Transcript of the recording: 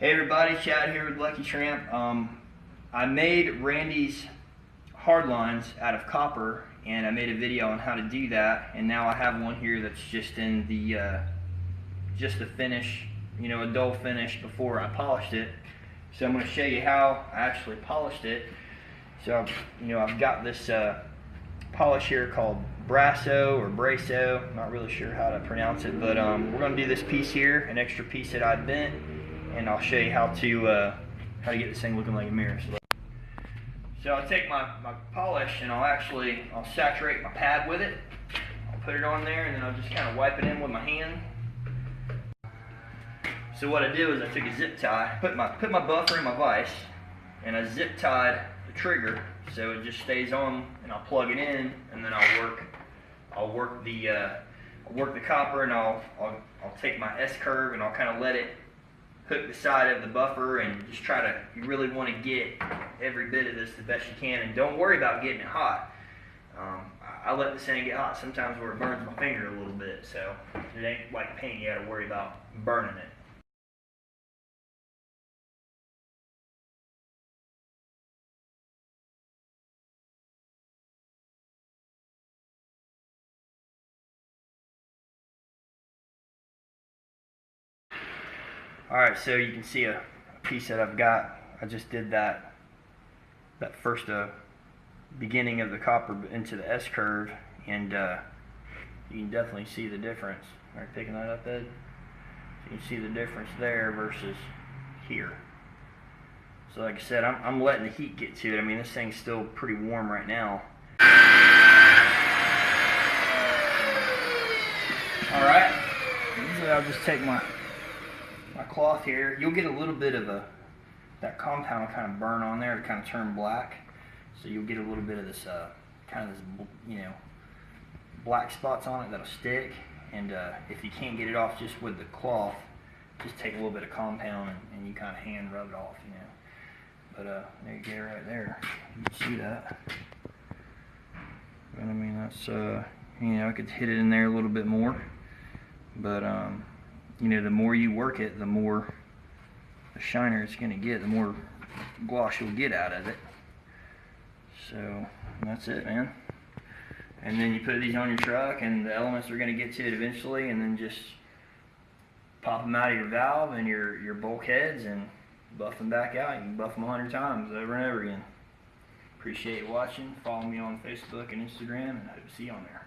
Hey everybody, Chad here with Lucky Tramp. I made Randy's hardlines out of copper, and I made a video on how to do that. And now I have one here that's just in the just the finish, a dull finish before I polished it. So I'm going to show you how I actually polished it. So I've got this polish here called Brasso or Brasso. I'm not really sure how to pronounce it, but we're going to do this piece here, an extra piece that I bent, and I'll show you how to get this thing looking like a mirror. So I'll take my polish and I'll saturate my pad with it. I'll put it on there and then I'll just kind of wipe it in with my hand. So what I did was I took a zip tie, put my buffer in my vise, and I zip tied the trigger so it just stays on, and I'll plug it in, and then I'll work the copper, and I'll take my S-curve and I'll kind of let it hook the side of the buffer, and just you really want to get every bit of this the best you can, and don't worry about getting it hot. I let this thing get hot sometimes where it burns my finger a little bit, so it ain't like paint you gotta worry about burning it. Alright, so you can see a piece that I've got. I just did that first beginning of the copper into the S-curve, and you can definitely see the difference. Are you picking that up, Ed? So you can see the difference there versus here. So like I said, I'm letting the heat get to it. I mean, this thing's still pretty warm right now. Alright, usually I'll just take my cloth here. You'll get a little bit of that compound will kind of burn on there to kind of turn black, so you'll get a little bit of this black spots on it that'll stick. And if you can't get it off just with the cloth, just take a little bit of compound and you kind of hand rub it off, but there you go, right there, you can see that. But I mean, that's I could hit it in there a little bit more, but the more you work it, the more the shiner it's going to get, the more gloss you'll get out of it. So that's it, man. And then you put these on your truck, and the elements are going to get to it eventually, and then just pop them out of your valve and your bulkheads and buff them back out. You can buff them 100 times over and over again. Appreciate you watching. Follow me on Facebook and Instagram, and I hope to see you on there.